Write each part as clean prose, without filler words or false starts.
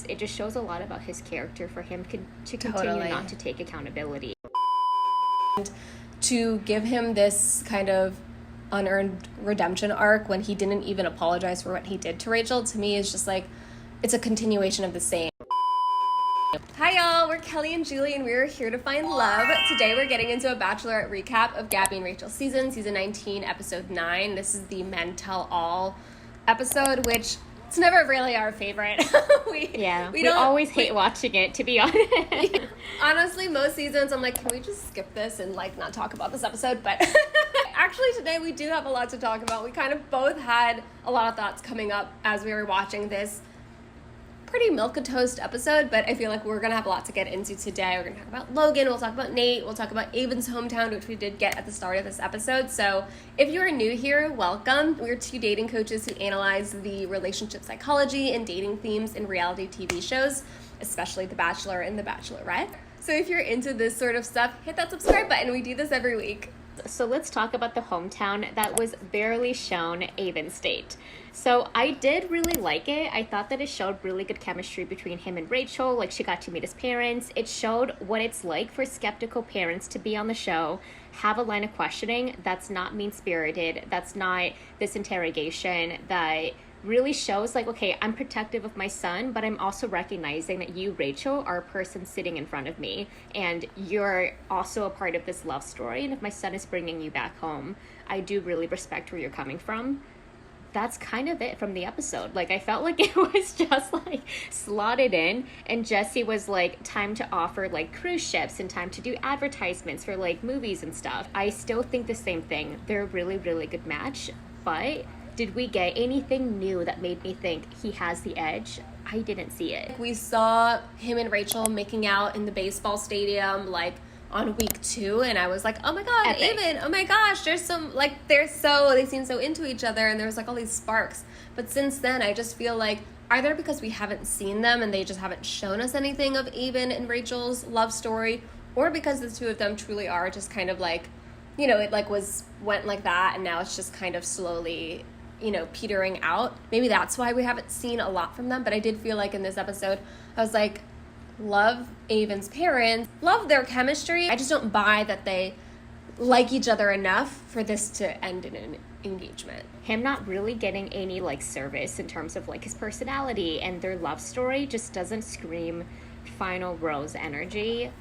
It just shows a lot about his character for him to continue not to take accountability. To give him this kind of unearned redemption arc when he didn't even apologize for what he did to Rachel, to me is just like, it's a continuation of the same. Hi y'all, we're Kelly and Julie and we're here to find love. Today we're getting into a Bachelorette recap of Gabby and Rachel season 19, episode 9. This is the Men Tell All episode, which it's never really our favorite. we always hate watching it, to be honest. Honestly, most seasons I'm like, can we just skip this and like not talk about this episode? But actually today we do have a lot to talk about. We kind of both had a lot of thoughts coming up as we were watching this pretty milquetoast episode, but I feel like we're gonna have a lot to get into today. We're gonna talk about Logan, we'll talk about Nate, we'll talk about Aven's hometown, which we did get at the start of this episode. So if you are new here, welcome. We're two dating coaches who analyze the relationship psychology and dating themes in reality TV shows, especially The Bachelor and The Bachelorette. So if you're into this sort of stuff, hit that subscribe button. We do this every week. So let's talk about the hometown that was barely shown, Aven State. So I did really like it. I thought that it showed really good chemistry between him and Rachel. Like, she got to meet his parents. It showed what it's like for skeptical parents to be on the show, have a line of questioning that's not mean-spirited, that's not this interrogation, that really shows like, okay, I'm protective of my son, but I'm also recognizing that you, Rachel, are a person sitting in front of me, and you're also a part of this love story. And if my son is bringing you back home, I do really respect where you're coming from. That's kind of it from the episode. Like, I felt like it was just like slotted in, and Jesse was like, time to offer like cruise ships and time to do advertisements for like movies and stuff. I still think the same thing. They're a really, really good match, but did we get anything new that made me think he has the edge? I didn't see it. We saw him and Rachel making out in the baseball stadium like on week 2, and I was like, oh my god, Epic. Aven, oh my gosh, there's some like they seem so into each other, and there's like all these sparks. But since then I just feel like either because we haven't seen them and they just haven't shown us anything of Aven and Rachel's love story, or because the two of them truly are just kind of like, you know, it like went like that and now it's just kind of slowly, you know, petering out. Maybe that's why we haven't seen a lot from them. But I did feel like in this episode, I was like, love Aven's parents, love their chemistry. I just don't buy that they like each other enough for this to end in an engagement. Him not really getting any like service in terms of like his personality and their love story just doesn't scream final rose energy.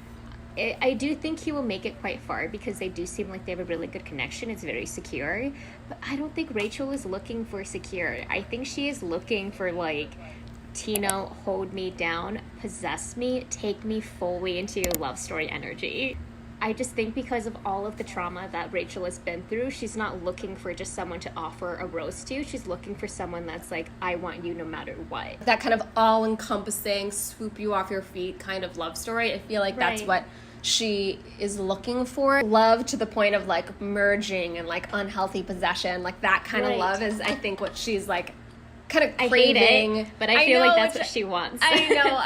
I do think he will make it quite far because they do seem like they have a really good connection. It's very secure. But I don't think Rachel is looking for secure. I think she is looking for like, Tino, hold me down, possess me, take me fully into your love story energy. I just think because of all of the trauma that Rachel has been through, she's not looking for just someone to offer a rose to. She's looking for someone that's like, I want you no matter what. That kind of all-encompassing, swoop you off your feet kind of love story. I feel like that's what she is looking for. Love to the point of like merging and like unhealthy possession. Like that kind of love is, I think, what she's like kind of craving. I hate it, but I feel like that's what she wants. I know.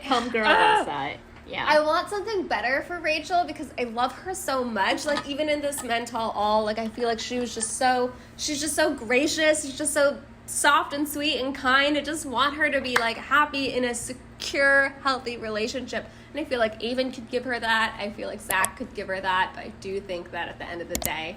Homegirl wants that. Yeah. I want something better for Rachel because I love her so much. Like, even in this Men Tell All, like, I feel like she's just so gracious. She's just so soft and sweet and kind. I just want her to be, like, happy in a secure, healthy relationship. And I feel like Aven could give her that. I feel like Zach could give her that. But I do think that at the end of the day,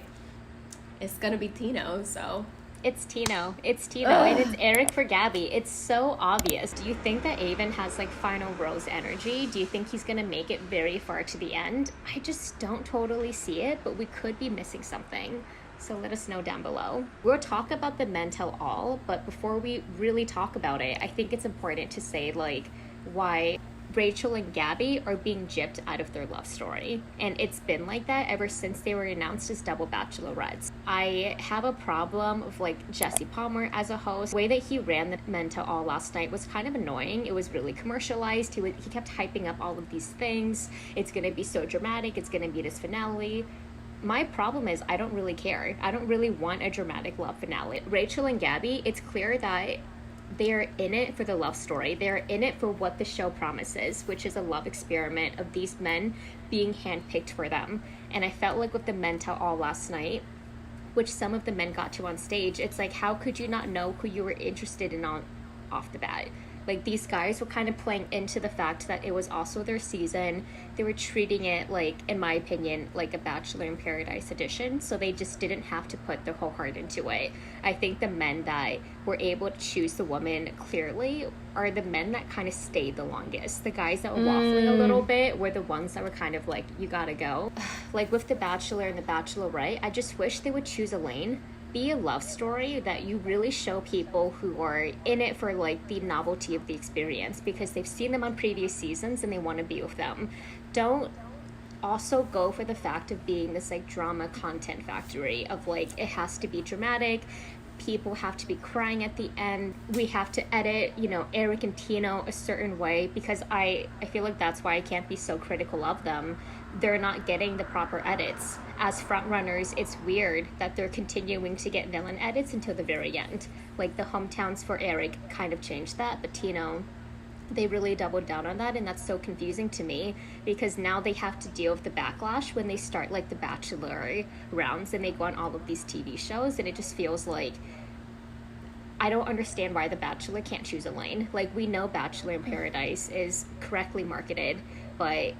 it's going to be Tino, so... It's Tino, and it's Eric for Gabby. It's so obvious. Do you think that Aven has like final rose energy? Do you think he's gonna make it very far to the end? I just don't totally see it, but we could be missing something. So let us know down below. We'll talk about the Men Tell All, but before we really talk about it, I think it's important to say like why Rachel and Gabby are being gypped out of their love story. And it's been like that ever since they were announced as double bachelorettes. I have a problem with like Jesse Palmer as a host. The way that he ran the Men Tell All last night was kind of annoying. It was really commercialized. He kept hyping up all of these things. It's gonna be so dramatic. It's gonna be this finale. My problem is I don't really care. I don't really want a dramatic love finale. Rachel and Gabby, it's clear that they're in it for the love story. They're in it for what the show promises, which is a love experiment of these men being handpicked for them. And I felt like with the Men Tell All last night, which some of the men got to on stage, it's like, how could you not know who you were interested in off the bat? Like, these guys were kind of playing into the fact that it was also their season. They were treating it like, in my opinion, like a Bachelor in Paradise edition, so they just didn't have to put their whole heart into it. I think the men that were able to choose the woman clearly are the men that kind of stayed the longest. The guys that were waffling a little bit were the ones that were kind of like, you gotta go. Like with The Bachelor and The Bachelorette, I just wish they would choose a lane. Be a love story that you really show people who are in it for like the novelty of the experience because they've seen them on previous seasons and they want to be with them. Don't also go for the fact of being this like drama content factory of like it has to be dramatic, people have to be crying at the end, we have to edit, you know, Eric and Tino a certain way, because I feel like that's why I can't be so critical of them. They're not getting the proper edits. As frontrunners, it's weird that they're continuing to get villain edits until the very end. Like, the hometowns for Eric kind of changed that, but Tino, they really doubled down on that, and that's so confusing to me, because now they have to deal with the backlash when they start, like, the Bachelor rounds, and they go on all of these TV shows, and it just feels like, I don't understand why The Bachelor can't choose a lane. Like, we know Bachelor in Paradise is correctly marketed, but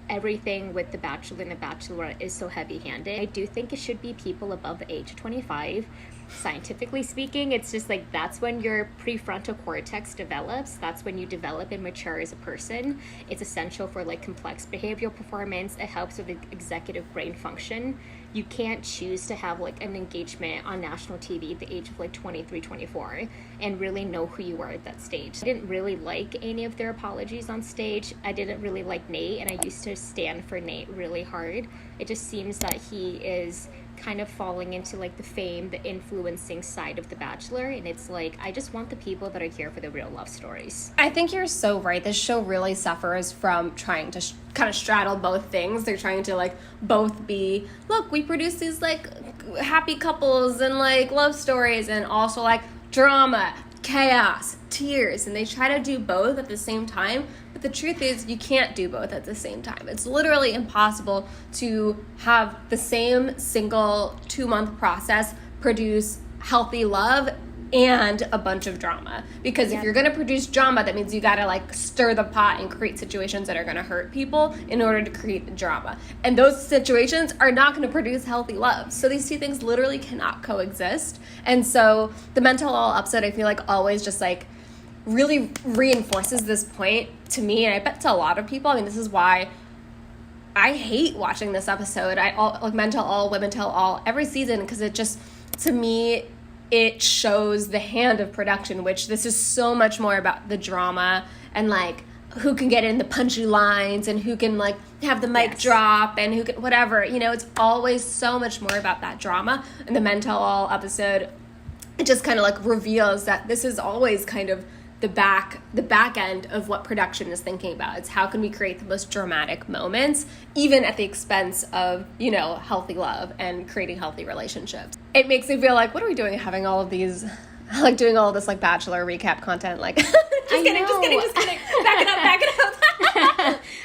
everything with The Bachelor and The Bachelorette is so heavy-handed. I do think it should be people above the age of 25. Scientifically speaking, it's just like that's when your prefrontal cortex develops. That's when you develop and mature as a person. It's essential for like complex behavioral performance. It helps with executive brain function. You can't choose to have like an engagement on national TV at the age of like 23, 24 and really know who you are at that stage. I didn't really like any of their apologies on stage. I didn't really like Nate, and I used to stand for Nate really hard. It just seems that he is kind of falling into like the fame, the influencing side of The Bachelor, and it's like I just want the people that are here for the real love stories. I think you're so right. This show really suffers from trying to kind of straddle both things. They're trying to like both be, look, we produce these like happy couples and like love stories, and also like drama, chaos, tears, and they try to do both at the same time. But the truth is, you can't do both at the same time. It's literally impossible to have the same single 2-month process produce healthy love and a bunch of drama. Because if you're going to produce drama, that means you got to like stir the pot and create situations that are going to hurt people in order to create the drama. And those situations are not going to produce healthy love. So these two things literally cannot coexist. And so the mental all upset, I feel like always just like really reinforces this point to me, and I bet to a lot of people. I mean, this is why I hate watching this episode. Like Men Tell All, Women Tell All, every season, because it just, to me, it shows the hand of production, which this is so much more about the drama and like who can get in the punchy lines and who can like have the mic drop and who can whatever, you know. It's always so much more about that drama. And the Men Tell All episode, it just kind of like reveals that this is always kind of the back end of what production is thinking about. It's how can we create the most dramatic moments, even at the expense of, you know, healthy love and creating healthy relationships. It makes me feel like, what are we doing having all of these, like doing all of this like Bachelor recap content? Like, just kidding. Back it up.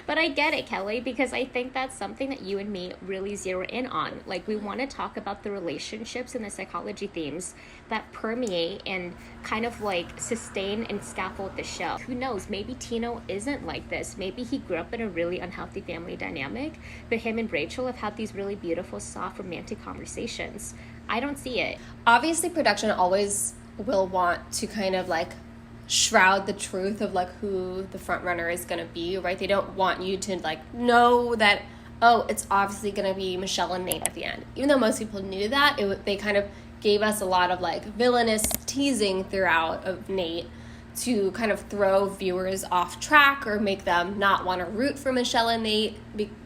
But I get it, Kelly, because I think that's something that you and me really zero in on. Like, we want to talk about the relationships and the psychology themes that permeate and kind of like sustain and scaffold the show. Who knows, maybe Tino isn't like this. Maybe he grew up in a really unhealthy family dynamic, but him and Rachel have had these really beautiful, soft, romantic conversations. I don't see it. Obviously, production always will want to kind of like shroud the truth of like who the front runner is going to be, right? They don't want you to like know that, oh, it's obviously going to be Michelle and Nate at the end. Even though most people knew that, they kind of gave us a lot of like villainous teasing throughout of Nate to kind of throw viewers off track or make them not want to root for Michelle and Nate.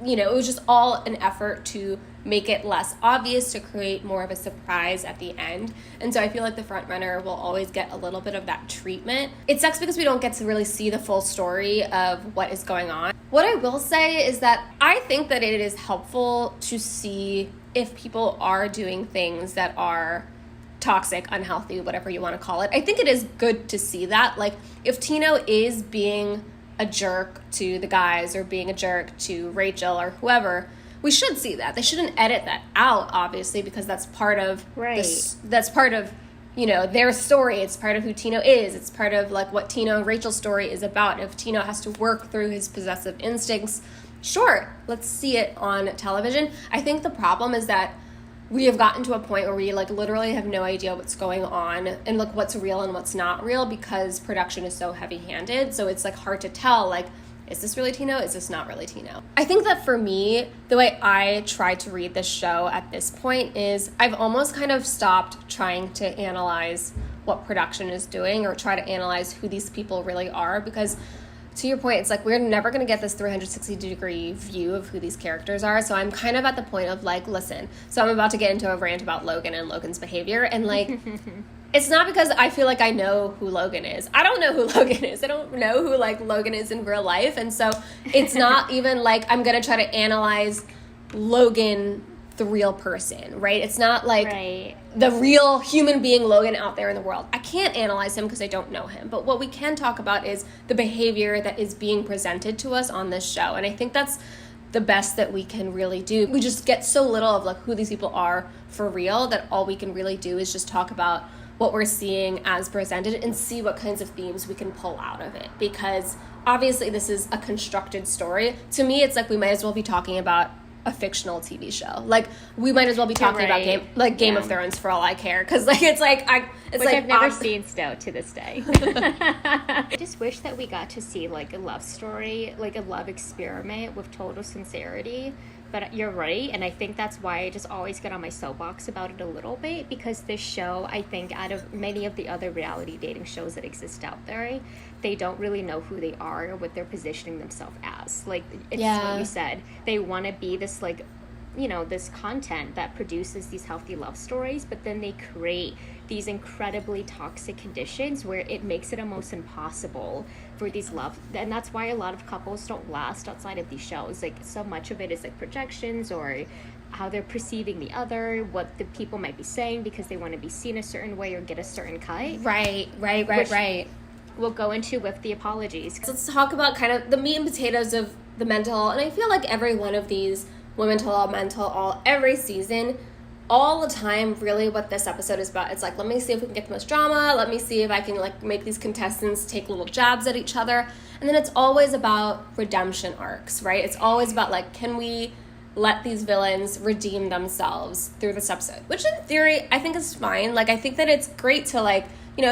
You know, it was just all an effort to make it less obvious, to create more of a surprise at the end. And so I feel like the front runner will always get a little bit of that treatment. It sucks because we don't get to really see the full story of what is going on. What I will say is that I think that it is helpful to see if people are doing things that are toxic, unhealthy, whatever you want to call it. I think it is good to see that. Like, if Tino is being a jerk to the guys or being a jerk to Rachel or whoever, we should see that. They shouldn't edit that out, obviously, because that's part of right. That's part of, their story. It's part of who Tino is. It's part of like what Tino and Rachel's story is about. If Tino has to work through his possessive instincts, sure, let's see it on television. I think the problem is that we have gotten to a point where we like literally have no idea what's going on and like what's real and what's not real because production is so heavy-handed. So it's like hard to tell, like, is this really Tino? Is this not really Tino? I think that for me, the way I try to read this show at this point is I've almost kind of stopped trying to analyze what production is doing or try to analyze who these people really are, because to your point, it's like we're never going to get this 360-degree view of who these characters are. So I'm kind of at the point of like, listen, so I'm about to get into a rant about Logan and Logan's behavior. And like, it's not because I feel like I know who Logan is. I don't know who Logan is. I don't know who like Logan is in real life. And so it's not even like I'm going to try to analyze Logan, the real person, right? It's not like the real human being Logan out there in the world. I can't analyze him because I don't know him. But what we can talk about is the behavior that is being presented to us on this show. And I think that's the best that we can really do. We just get so little of like who these people are for real that all we can really do is just talk about what we're seeing as presented and see what kinds of themes we can pull out of it. Because obviously this is a constructed story. To me, it's like we might as well be talking about a fictional TV show. Like we might as well be talking about Game of Thrones for all I care, because like it's like I've never seen still to this day. I just wish that we got to see like a love story, like a love experiment with total sincerity. But you're right, and I think that's why I just always get on my soapbox about it a little bit, because this show, I think, out of many of the other reality dating shows that exist out there, they don't really know who they are or what they're positioning themselves as. Like, it's what you said. They want to be this, like, this content that produces these healthy love stories, but then they create these incredibly toxic conditions where it makes it almost impossible for these love, and that's why a lot of couples don't last outside of these shows. Like, so much of it is like projections or how they're perceiving the other, what the people might be saying because they want to be seen a certain way or get a certain cut. Right. We'll go into with the apologies. So let's talk about kind of the meat and potatoes of the mental, and I feel like every one of these women tell all, men tell all, every season, all the time, really what this episode is about. It's like, let me see if we can get the most drama. Let me see if I can like make these contestants take little jabs at each other. And then it's always about redemption arcs, right? It's always about like, can we let these villains redeem themselves through this episode? Which in theory, I think is fine. Like, I think that it's great to like,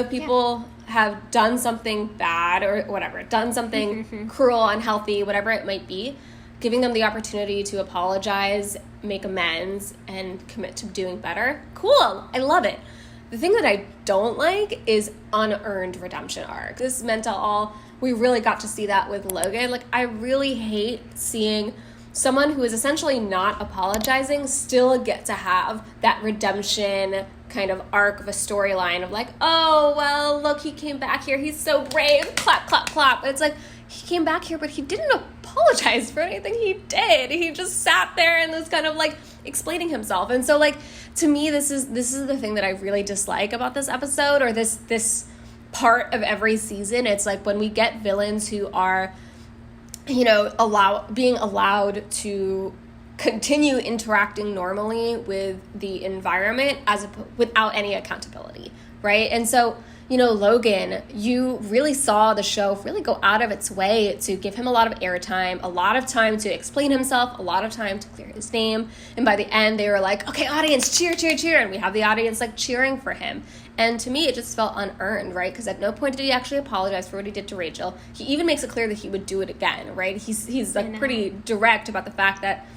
people have done something bad or whatever, done something cruel, unhealthy, whatever it might be. Giving them the opportunity to apologize, make amends, and commit to doing better. Cool. I love it. The thing that I don't like is unearned redemption arc. This meant all, we really got to see that with Logan. Like, I really hate seeing someone who is essentially not apologizing still get to have that redemption kind of arc of a storyline of like, oh, well, look, he came back here. He's so brave. Clap, clap, clap. It's like, he came back here, but he didn't apologize for anything he did. He just sat there and was kind of like explaining himself. And so like, to me, this is the thing that I really dislike about this episode, or this part of every season. It's like when we get villains who are, being allowed to continue interacting normally with the environment without any accountability, right? And so, Logan, you really saw the show really go out of its way to give him a lot of airtime, a lot of time to explain himself, a lot of time to clear his name. And by the end, they were like, okay, audience, cheer, cheer, cheer. And we have the audience like cheering for him. And to me, it just felt unearned, right? Because at no point did he actually apologize for what he did to Rachel. He even makes it clear that he would do it again, right? He's like pretty direct about the fact that,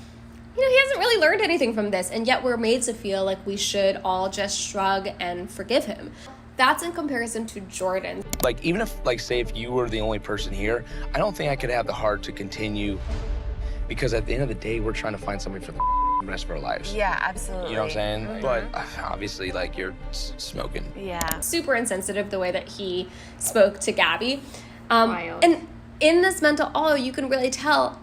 he hasn't really learned anything from this. And yet we're made to feel like we should all just shrug and forgive him. That's in comparison to Jordan. Like, even if, like, say if you were the only person here, I don't think I could have the heart to continue, because at the end of the day, we're trying to find somebody for the rest of our lives. Yeah, absolutely. You know what I'm saying? Mm-hmm. But obviously, like, you're smoking. Yeah. Super insensitive the way that he spoke to Gabby. And in this mental you can really tell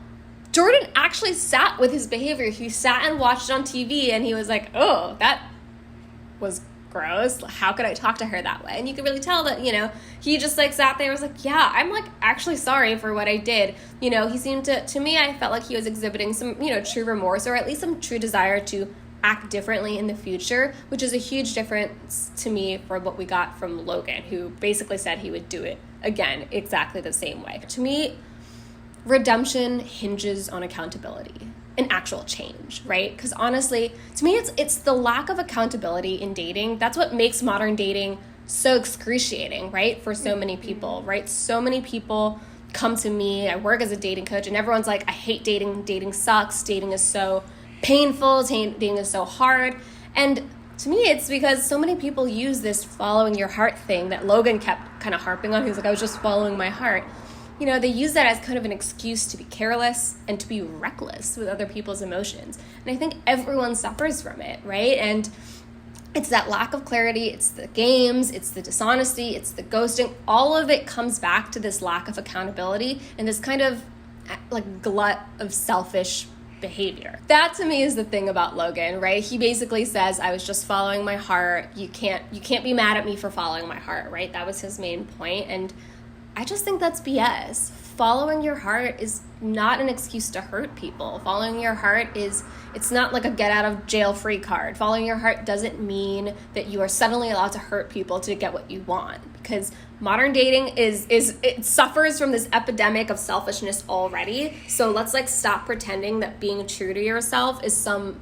Jordan actually sat with his behavior. He sat and watched it on TV, and he was like, oh, that was gross. How could I talk to her that way? And you could really tell that, he just like sat there and was like, yeah, I'm like actually sorry for what I did. He seemed to me, I felt like he was exhibiting some, true remorse, or at least some true desire to act differently in the future, which is a huge difference to me for what we got from Logan, who basically said he would do it again exactly the same way. To me, redemption hinges on accountability and actual change, right? Because honestly, to me, it's the lack of accountability in dating. That's what makes modern dating so excruciating, right? For so many people, right? So many people come to me, I work as a dating coach, and everyone's like, I hate dating sucks, dating is so painful, dating is so hard. And to me, it's because so many people use this following your heart thing that Logan kept kind of harping on. He was like, I was just following my heart. You know, they use that as kind of an excuse to be careless and to be reckless with other people's emotions. And I think everyone suffers from it, right? And it's that lack of clarity, it's the games, it's the dishonesty, it's the ghosting. All of it comes back to this lack of accountability and this kind of like glut of selfish behavior. That to me is the thing about Logan, right? He basically says, I was just following my heart. You can't be mad at me for following my heart, right? That was his main point. And I just think that's BS. Following your heart is not an excuse to hurt people. Following your heart it's not like a get out of jail free card. Following your heart doesn't mean that you are suddenly allowed to hurt people to get what you want, because modern dating it suffers from this epidemic of selfishness already. So let's like stop pretending that being true to yourself is some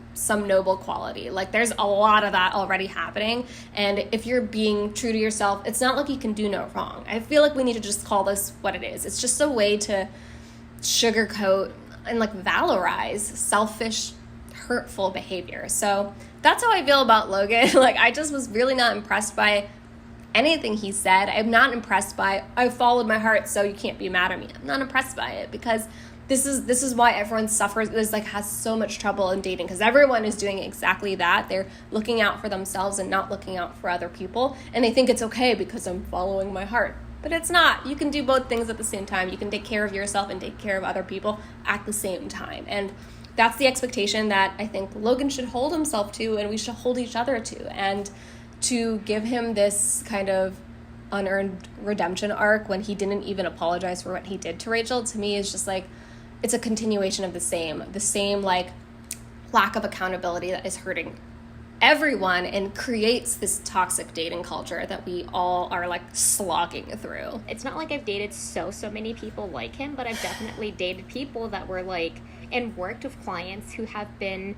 noble quality. Like there's a lot of that already happening, and if you're being true to yourself, it's not like you can do no wrong. I feel like we need to just call this what it is. It's just a way to sugarcoat and like valorize selfish, hurtful behavior. So that's how I feel about Logan. Like I just was really not impressed by anything he said. I'm not impressed by, I followed my heart so you can't be mad at me. I'm not impressed by it, because this is why everyone suffers, has so much trouble in dating, because everyone is doing exactly that. They're looking out for themselves and not looking out for other people, and they think it's okay because I'm following my heart. But it's not. You can do both things at the same time. You can take care of yourself and take care of other people at the same time. And that's the expectation that I think Logan should hold himself to, and we should hold each other to. And to give him this kind of unearned redemption arc when he didn't even apologize for what he did to Rachel, to me is just like, it's a continuation of the same like lack of accountability that is hurting everyone and creates this toxic dating culture that we all are like slogging through. It's not like I've dated so many people like him, but I've definitely dated people that were like, and worked with clients who have been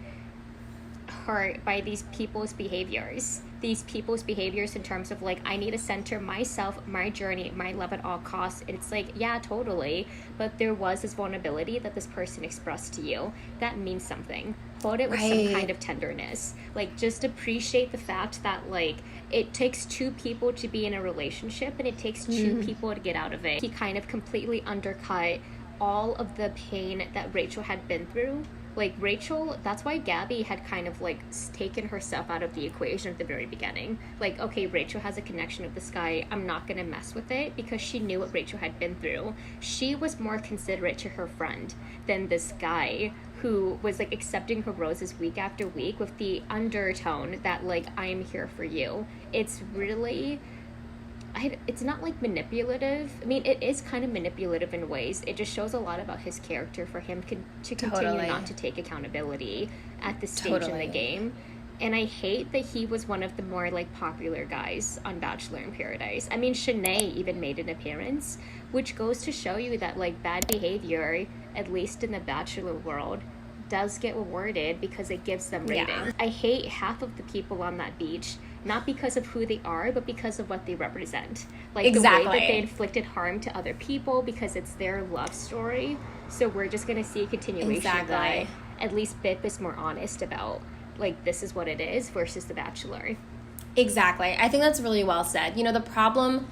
hurt by these people's behaviors in terms of like, I need to center myself, my journey, my love at all costs. And it's like, yeah, totally, but there was this vulnerability that this person expressed to you that means something. Hold it with some kind of tenderness. Like, just appreciate the fact that like it takes two people to be in a relationship, and it takes two people to get out of it. He kind of completely undercut all of the pain that Rachel had been through. Like Rachel, that's why Gabby had kind of like taken herself out of the equation at the very beginning. Like, okay, Rachel has a connection with this guy, I'm not gonna mess with it, because she knew what Rachel had been through. She was more considerate to her friend than this guy who was like accepting her roses week after week with the undertone that like, I am here for you. It's really, it's not like manipulative. I mean, it is kind of manipulative in ways. It just shows a lot about his character for him to continue not to take accountability at this stage in the game. And I hate that he was one of the more like popular guys on Bachelor in Paradise. I mean, Shanae even made an appearance, which goes to show you that like bad behavior, at least in the Bachelor world, does get rewarded because it gives them ratings. Yeah. I hate half of the people on that beach, not because of who they are, but because of what they represent. Like the way that they inflicted harm to other people because it's their love story. So we're just going to see a continuation of that. At least Bip is more honest about, like, this is what it is versus The Bachelor. Exactly. I think that's really well said. The problem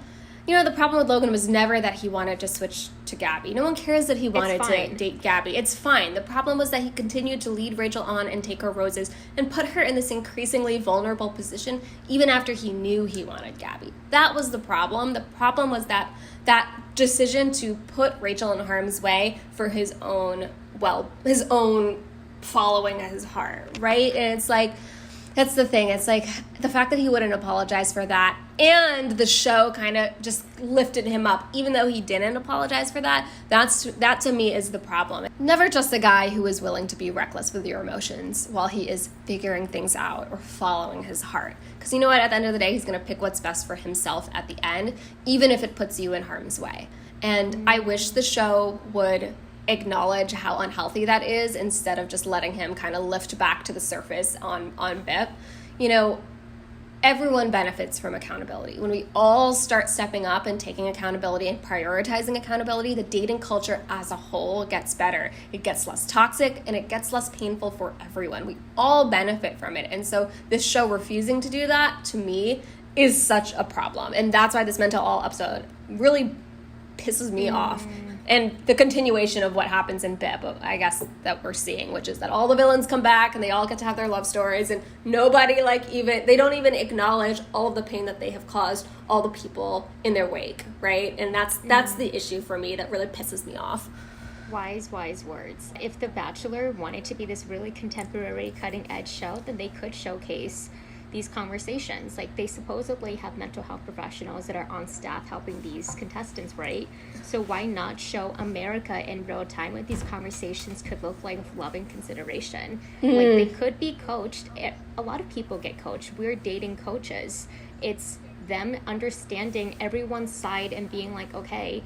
with Logan was never that he wanted to switch to Gabby. No one cares that he wanted to date Gabby. It's fine. The problem was that he continued to lead Rachel on and take her roses and put her in this increasingly vulnerable position even after he knew he wanted Gabby. That was the problem. The problem was that decision to put Rachel in harm's way for his own following his heart, right? And it's like, that's the thing. It's like the fact that he wouldn't apologize for that and the show kind of just lifted him up, even though he didn't apologize for that. That to me is the problem. Never trust a guy who is willing to be reckless with your emotions while he is figuring things out or following his heart. Because you know what? At the end of the day, he's going to pick what's best for himself at the end, even if it puts you in harm's way. And I wish the show would acknowledge how unhealthy that is instead of just letting him kind of lift back to the surface on BIP. You know, everyone benefits from accountability. When we all start stepping up and taking accountability and prioritizing accountability, the dating culture as a whole gets better. It gets less toxic and it gets less painful for everyone. We all benefit from it. And so this show refusing to do that, to me, is such a problem. And that's why this Mental All episode really pisses me off. And the continuation of what happens in BIP, I guess, that we're seeing, which is that all the villains come back and they all get to have their love stories, and nobody they don't even acknowledge all of the pain that they have caused all the people in their wake, right? And that's the issue for me that really pisses me off. Wise words. If The Bachelor wanted to be this really contemporary, cutting-edge show, then they could showcase these conversations. Like, they supposedly have mental health professionals that are on staff helping these contestants, right? So why not show America in real time what these conversations could look like with love and consideration? Like, they could be coached. A lot of people get coached. We're dating coaches. It's them understanding everyone's side and being like, okay,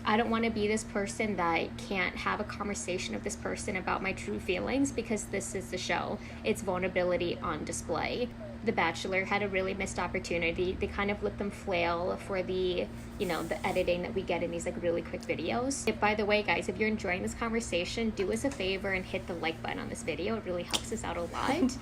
I don't want to be this person that can't have a conversation with this person about my true feelings, because this is the show. It's vulnerability on display. The Bachelor had a really missed opportunity. They kind of let them flail for the editing that we get in these like really quick videos. By the way, guys, if you're enjoying this conversation, do us a favor and hit the like button on this video. It really helps us out a lot.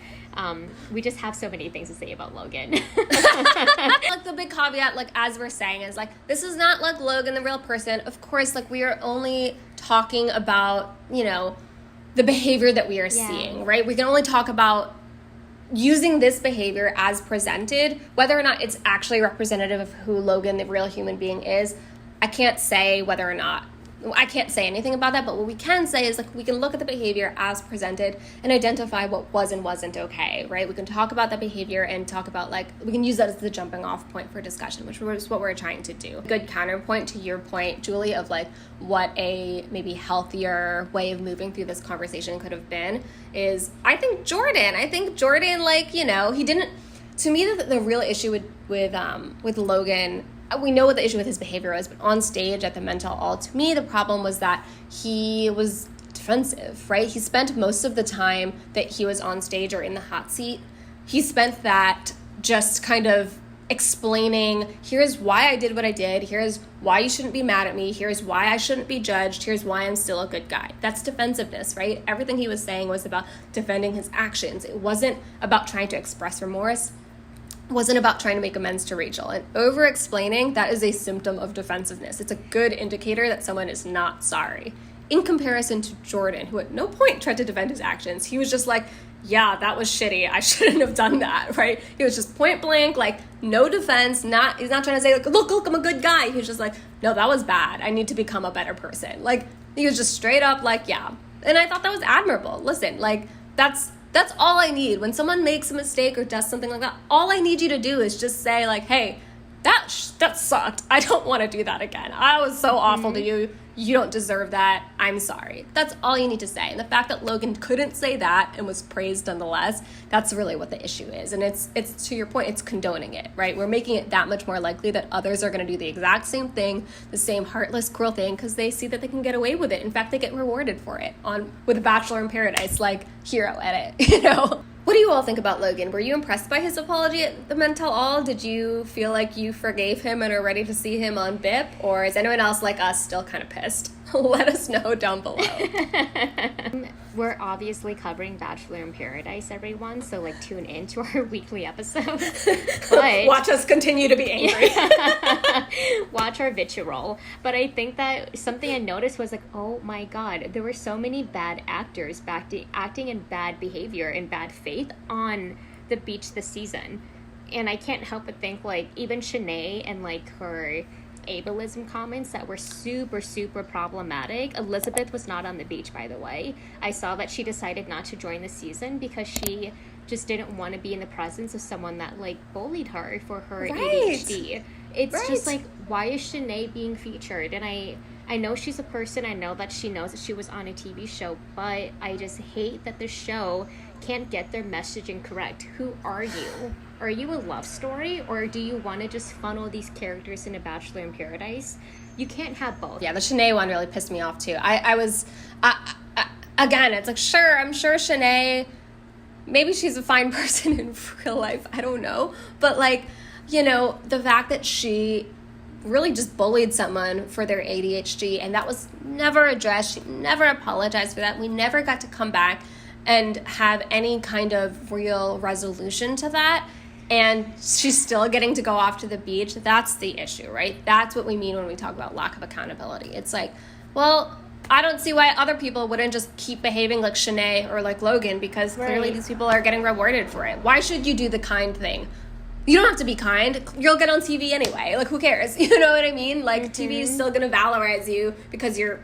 We just have so many things to say about Logan. Like, the big caveat, like, as we're saying, is like, this is not like Logan, the real person. Of course, like, we are only talking about, the behavior that we are seeing, right? We can only talk about using this behavior as presented. Whether or not it's actually representative of who Logan, the real human being, is, I can't say whether or not. I can't say anything about that, but what we can say is, like, we can look at the behavior as presented and identify what was and wasn't okay, right? We can talk about that behavior and talk about, like, we can use that as the jumping off point for discussion, which is what we're trying to do. Good counterpoint to your point, Julie, of like what a maybe healthier way of moving through this conversation could have been is, I think Jordan, like, he didn't, to me, the real issue with Logan, we know what the issue with his behavior was, but on stage at the Mental All, to me, the problem was that he was defensive, right? He spent most of the time that he was on stage or in the hot seat, he spent that just kind of explaining, here's why I did what I did, here's why you shouldn't be mad at me, here's why I shouldn't be judged, here's why I'm still a good guy. That's defensiveness, right? Everything he was saying was about defending his actions. It wasn't about trying to express remorse. Wasn't about trying to make amends to Rachel. And over-explaining, that is a symptom of defensiveness. It's a good indicator that someone is not sorry. In comparison to Jordan, who at no point tried to defend his actions. He was just like, yeah, that was shitty. I shouldn't have done that, right? He was just point blank, like, no defense. He's not trying to say, like, look, I'm a good guy. He was just like, no, that was bad. I need to become a better person. Like, he was just straight up like, yeah. And I thought that was admirable. Listen, like, that's all I need. When someone makes a mistake or does something like that, all I need you to do is just say, like, hey, that sucked. I don't want to do that again. I was so awful to you. You don't deserve that. I'm sorry. That's all you need to say. And the fact that Logan couldn't say that and was praised nonetheless, that's really what the issue is. And it's to your point, it's condoning it, right? We're making it that much more likely that others are going to do the exact same thing, the same heartless, cruel thing, because they see that they can get away with it. In fact, they get rewarded for it with Bachelor in Paradise, like hero edit, What do you all think about Logan? Were you impressed by his apology at the Mental All? Did you feel like you forgave him and are ready to see him on BIP? Or is anyone else like us still kind of pissed? Let us know down below. We're obviously covering Bachelor in Paradise, everyone, so like tune in to our weekly episodes. But watch us continue to be angry. Watch our vitriol. But I think that something I noticed was like, oh my god, there were so many bad actors acting in bad behavior and bad faith on the beach this season. And I can't help but think, like, even Shanae and like her ableism comments that were super, super problematic. Elizabeth was not on the beach, by the way. I saw that she decided not to join the season because she just didn't want to be in the presence of someone that like bullied her for her Right. ADHD. It's Right. just like, why is Shanae being featured? And I know she's a person, I know that she knows that she was on a TV show, but I just hate that the show can't get their messaging correct. Who are you? Are you a love story, or do you want to just funnel these characters into Bachelor in Paradise? You can't have both. Yeah, the Shanae one really pissed me off too. Again, it's like, sure, I'm sure Shanae, maybe she's a fine person in real life, I don't know. But like, you know, the fact that she really just bullied someone for their ADHD, and that was never addressed. She never apologized for that. We never got to come back and have any kind of real resolution to that. And she's still getting to go off to the beach. That's the issue, right? That's what we mean when we talk about lack of accountability. It's like, well, I don't see why other people wouldn't just keep behaving like Shanae or like Logan, because clearly Right. these people are getting rewarded for it. Why should you do the kind thing? You don't have to be kind. You'll get on TV anyway. Like, who cares? You know what I mean? Like, TV is still going to valorize you because you're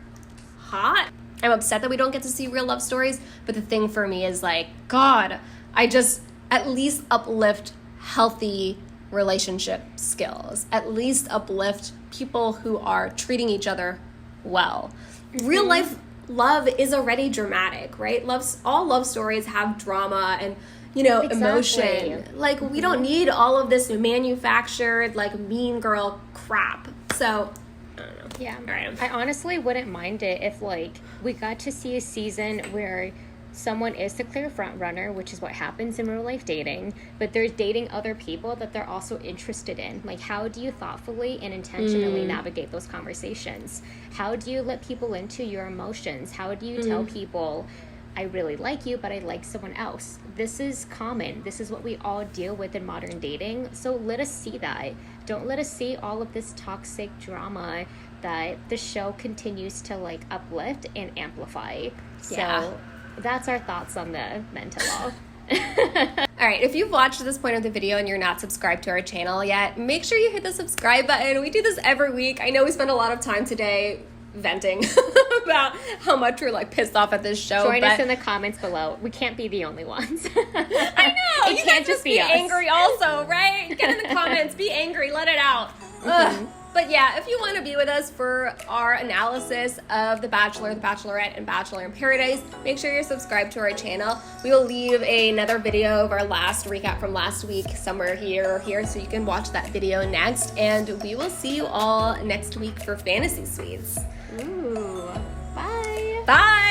hot. I'm upset that we don't get to see real love stories. But the thing for me is like, God, I just at least uplift healthy relationship skills. At least uplift people who are treating each other well. Real life love is already dramatic, right? All love stories have drama and, you know, Exactly. emotion. Like, we don't need all of this manufactured, like, mean girl crap. So, I don't know. Yeah. All right. I honestly wouldn't mind it if, like, we got to see a season where someone is the clear front runner, which is what happens in real life dating, but they're dating other people that they're also interested in. Like, how do you thoughtfully and intentionally navigate those conversations? How do you let people into your emotions? How do you tell people, I really like you, but I like someone else? This is common. This is what we all deal with in modern dating. So let us see that. Don't let us see all of this toxic drama that the show continues to like uplift and amplify. Yeah. So that's our thoughts on the mental law. All right, if you've watched this point of the video and you're not subscribed to our channel yet, make sure you hit the subscribe button. We do this every week. I know we spent a lot of time today venting about how much we're like pissed off at this show. Join but us in the comments below. We can't be the only ones. I know. It You can't guys just be be us. angry also, right? Get in the comments. Be angry. Let it out. Ugh. But yeah, if you want to be with us for our analysis of The Bachelor, The Bachelorette, and Bachelor in Paradise, make sure you're subscribed to our channel. We will leave another video of our last recap from last week somewhere here or here, so you can watch that video next. And we will see you all next week for Fantasy Suites. Ooh. Bye. Bye!